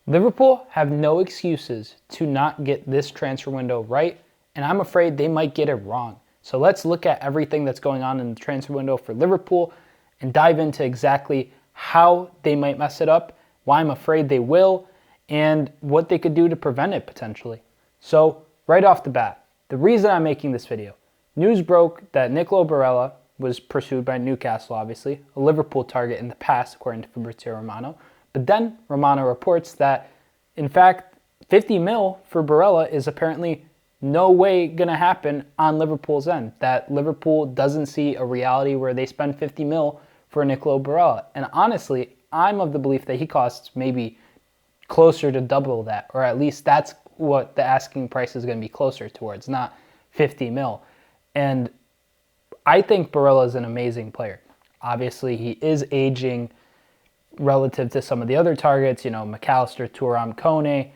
Liverpool have no excuses to not get this transfer window right, and I'm afraid they might get it wrong. So let's look at everything that's going on in the transfer window for Liverpool and dive into exactly how they might mess it up, why I'm afraid they will, and what they could do to prevent it potentially. So right off the bat, the reason I'm making this video, news broke that Nicolo Barella was pursued by Newcastle, obviously, a Liverpool target in the past, according to Fabrizio Romano. But then Romano reports that, in fact, 50 mil for Barella is apparently no way going to happen on Liverpool's end. That Liverpool doesn't see a reality where they spend 50 mil for Nicolo Barella. And honestly, I'm of the belief that he costs maybe closer to double that, or at least that's what the asking price is going to be closer towards, not 50 mil. And I think Barella is an amazing player. Obviously, he is aging relative to some of the other targets, McAllister, Thuram, Kone.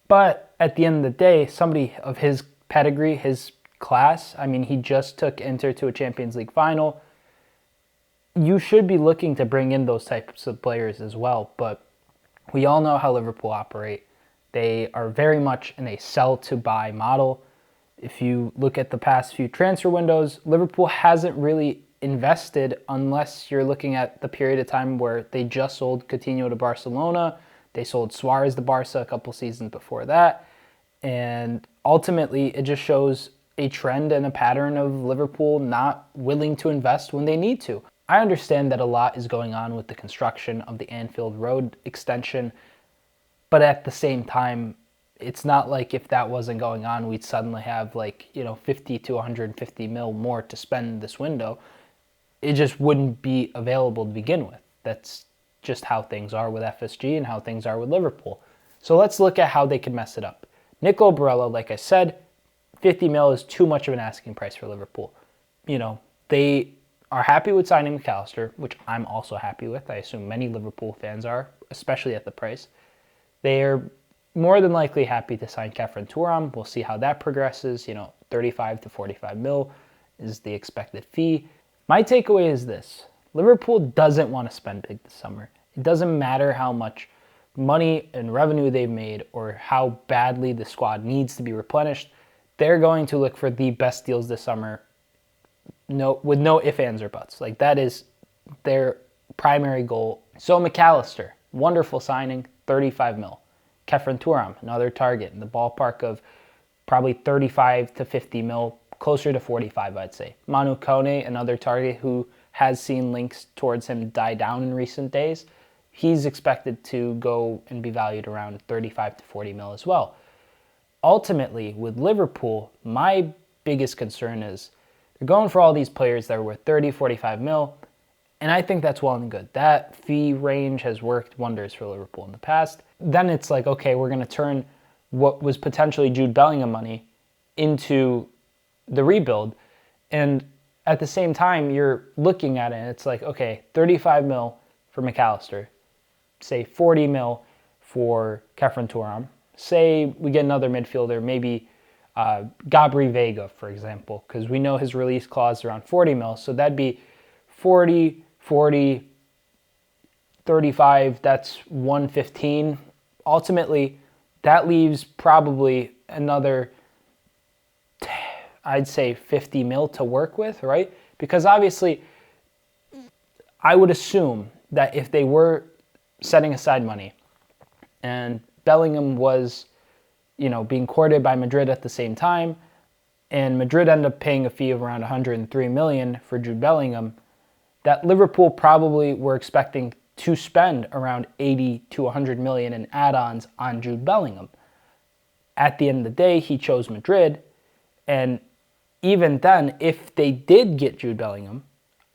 But at the end of the day, somebody of his pedigree, his class, he just took Inter to a Champions League final. You should be looking to bring in those types of players as well. But we all know how Liverpool operate. They are very much in a sell-to-buy model. If you look at the past few transfer windows, Liverpool hasn't really invested unless you're looking at the period of time where they just sold Coutinho to Barcelona. They sold Suarez to Barca a couple seasons before that. And ultimately, it just shows a trend and a pattern of Liverpool not willing to invest when they need to. I understand that a lot is going on with the construction of the Anfield Road extension, but at the same time, it's not like if that wasn't going on, we'd suddenly have 50 to 150 mil more to spend this window. It just wouldn't be available to begin with. That's just how things are with FSG and how things are with Liverpool. So let's look at how they can mess it up. Nicolo Barella, like I said, 50 mil is too much of an asking price for Liverpool. They are happy with signing McAllister, which I'm also happy with. I assume many Liverpool fans are, especially at the price. They are more than likely happy to sign Khéphren Thuram. We'll see how that progresses. 35 to 45 mil is the expected fee. My takeaway is this. Liverpool doesn't want to spend big this summer. It doesn't matter how much money and revenue they've made or how badly the squad needs to be replenished. They're going to look for the best deals this summer with no ifs, ands, or buts. That is their primary goal. So McAllister, wonderful signing, 35 mil. Khéphren Thuram, another target in the ballpark of probably 35 to 50 mil, closer to 45, I'd say. Manu Kone, another target who has seen links towards him die down in recent days. He's expected to go and be valued around 35 to 40 mil as well. Ultimately, with Liverpool, my biggest concern is they're going for all these players that are worth 30, 45 mil, and I think that's well and good. That fee range has worked wonders for Liverpool in the past. Then it's like, okay, we're going to turn what was potentially Jude Bellingham money into the rebuild. And at the same time, you're looking at it, and it's like, okay, 35 mil for McAllister. Say 40 mil for Khéphren Thuram. Say we get another midfielder, maybe Gabri Vega, for example, because we know his release clause is around 40 mil. So that'd be 40, 40, 35, that's 115. Ultimately, that leaves probably another, I'd say 50 mil to work with, right? Because obviously, I would assume that if they were setting aside money and Bellingham was, being courted by Madrid at the same time, and Madrid ended up paying a fee of around 103 million for Jude Bellingham, that Liverpool probably were expecting to spend around 80 to 100 million in add-ons on Jude Bellingham. At the end of the day, he chose Madrid, and even then, if they did get Jude Bellingham,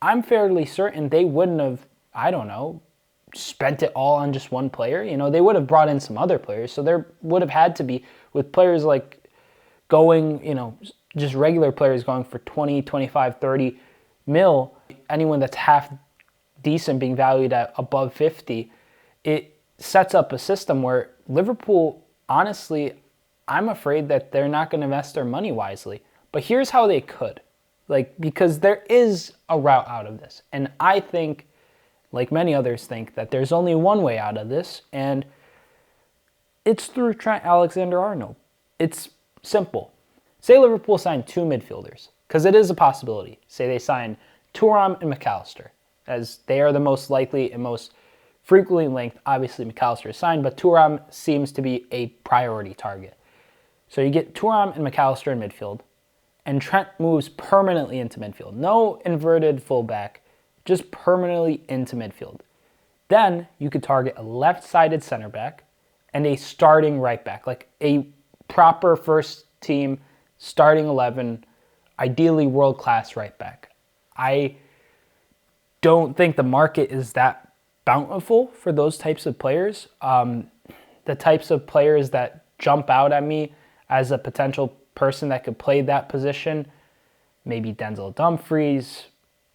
I'm fairly certain they wouldn't have, spent it all on just one player. They would have brought in some other players, so there would have had to be, with players like going, just regular players going for 20, 25, 30 mil, anyone that's half decent being valued at above 50, it sets up a system where Liverpool, honestly, I'm afraid that they're not going to invest their money wisely. But here's how they could. Because there is a route out of this. And I think, like many others think, that there's only one way out of this. And It's through Trent Alexander-Arnold. It's simple. Say Liverpool signed 2 midfielders, because it is a possibility. Say they sign Thuram and McAllister, as they are the most likely and most frequently linked. Obviously, McAllister is signed, but Thuram seems to be a priority target. So you get Thuram and McAllister in midfield, and Trent moves permanently into midfield. No inverted fullback, just permanently into midfield. Then you could target a left-sided center back and a starting right back, like a proper first team starting 11, ideally world-class right back. I don't think the market is that bountiful for those types of players. The types of players that jump out at me as a potential person that could play that position, maybe Denzel Dumfries,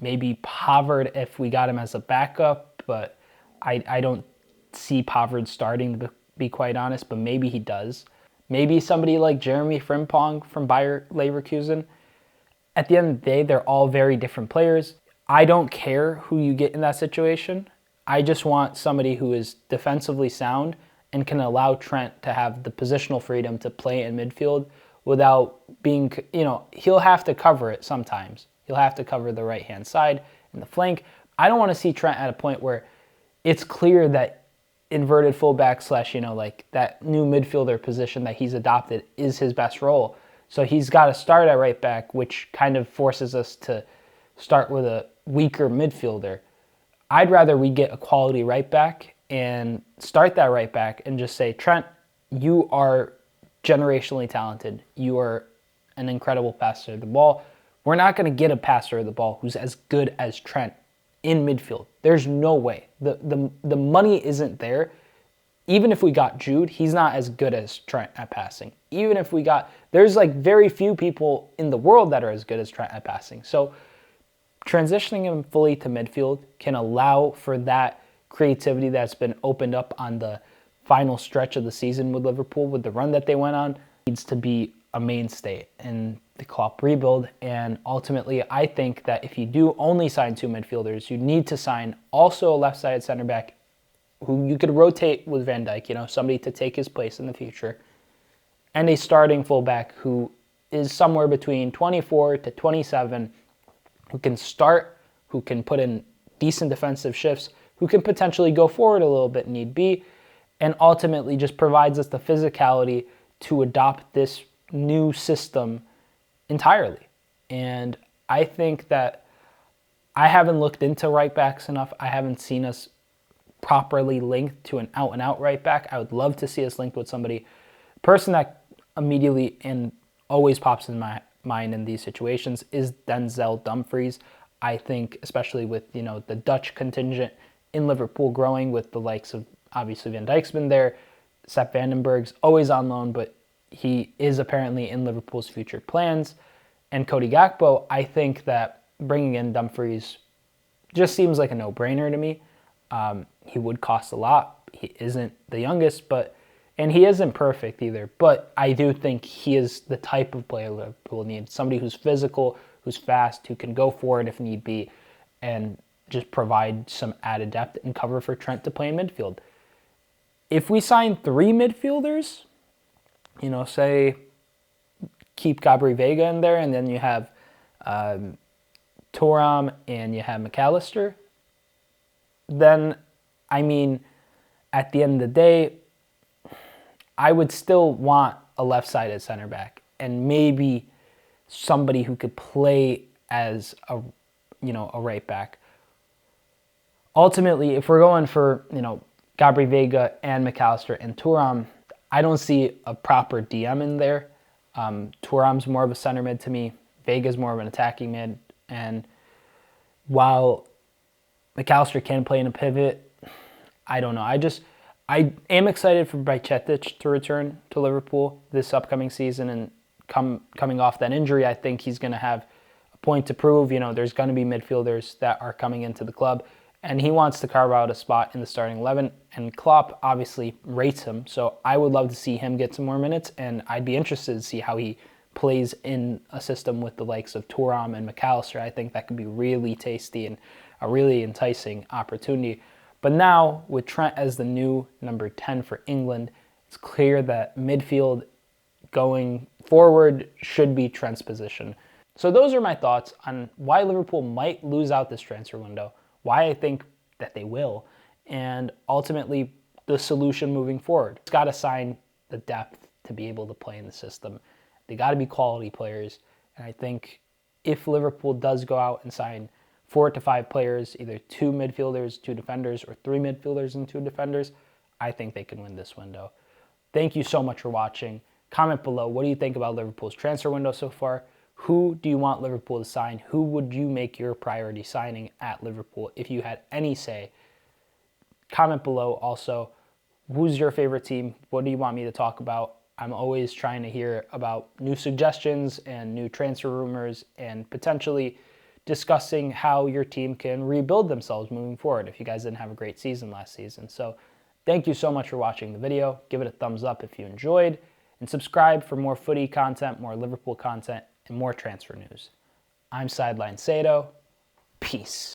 maybe Pavard if we got him as a backup, but I don't see Pavard starting, to be quite honest, but maybe he does. Maybe somebody like Jeremy Frimpong from Bayer Leverkusen. At the end of the day, they're all very different players. I don't care who you get in that situation. I just want somebody who is defensively sound and can allow Trent to have the positional freedom to play in midfield without being, he'll have to cover it sometimes. He'll have to cover the right-hand side and the flank. I don't want to see Trent at a point where it's clear that inverted fullback / that new midfielder position that he's adopted is his best role. So he's got to start at right back, which kind of forces us to start with a weaker midfielder. I'd rather we get a quality right back and start that right back and just say, Trent, you are generationally talented. You are an incredible passer of the ball. We're not going to get a passer of the ball who's as good as Trent in midfield. There's no way. The money isn't there. Even if we got Jude, he's not as good as Trent at passing. Even if we got, there's very few people in the world that are as good as Trent at passing. So transitioning him fully to midfield can allow for that creativity that's been opened up on the final stretch of the season with Liverpool, with the run that they went on, needs to be a mainstay in the Klopp rebuild. And ultimately, I think that if you do only sign 2 midfielders, you need to sign also a left-sided center back who you could rotate with Van Dijk, somebody to take his place in the future, and a starting fullback who is somewhere between 24 to 27, who can start, who can put in decent defensive shifts, who can potentially go forward a little bit need be, and ultimately just provides us the physicality to adopt this new system entirely. And I think that I haven't looked into right backs enough. I haven't seen us properly linked to an out-and-out right back. I would love to see us linked with somebody. A person that immediately and always pops in my mind in these situations is Denzel Dumfries. I think, especially with the Dutch contingent in Liverpool growing, with the likes of, obviously Van Dijk's been there, Sepp Vandenberg's always on loan, but he is apparently in Liverpool's future plans, and Cody Gakpo. I think that bringing in Dumfries just seems like a no-brainer to me. He would cost a lot. He isn't the youngest, and he isn't perfect either, but I do think he is the type of player Liverpool needs. Somebody who's physical, who's fast, who can go forward if need be, and just provide some added depth and cover for Trent to play in midfield. If we sign 3 midfielders, say keep Gabri Vega in there, and then you have Thuram and you have McAllister, then, at the end of the day, I would still want a left-sided center back and maybe somebody who could play as a right back. Ultimately, if we're going for, Gabri Vega and McAllister and Thuram, I don't see a proper DM in there. Thuram's more of a center mid to me. Vega's more of an attacking mid. And while McAllister can play in a pivot, I don't know. I am excited for Bajcetic to return to Liverpool this upcoming season, and coming off that injury, I think he's going to have a point to prove. There's going to be midfielders that are coming into the club, and he wants to carve out a spot in the starting 11, and Klopp obviously rates him, so I would love to see him get some more minutes, and I'd be interested to see how he plays in a system with the likes of Thuram and McAllister. I think that could be really tasty and a really enticing opportunity. But now, with Trent as the new number 10 for England, It's clear that midfield going forward should be Trent's position. So those are my thoughts on why Liverpool might lose out this transfer window, why I think that they will, and ultimately the solution moving forward. It's got to sign the depth to be able to play in the system. They got to be quality players. And I think if Liverpool does go out and sign 4 to 5 players, either 2 midfielders, 2 defenders, or 3 midfielders and 2 defenders, I think they can win this window. Thank you so much for watching. Comment below, what do you think about Liverpool's transfer window so far? Who do you want Liverpool to sign? Who would you make your priority signing at Liverpool if you had any say? Comment below also, who's your favorite team? What do you want me to talk about? I'm always trying to hear about new suggestions and new transfer rumors and potentially discussing how your team can rebuild themselves moving forward if you guys didn't have a great season last season. So thank you so much for watching the video. Give it a thumbs up if you enjoyed, and subscribe for more footy content, more Liverpool content, and more transfer news. I'm Sideline Sedo. Peace.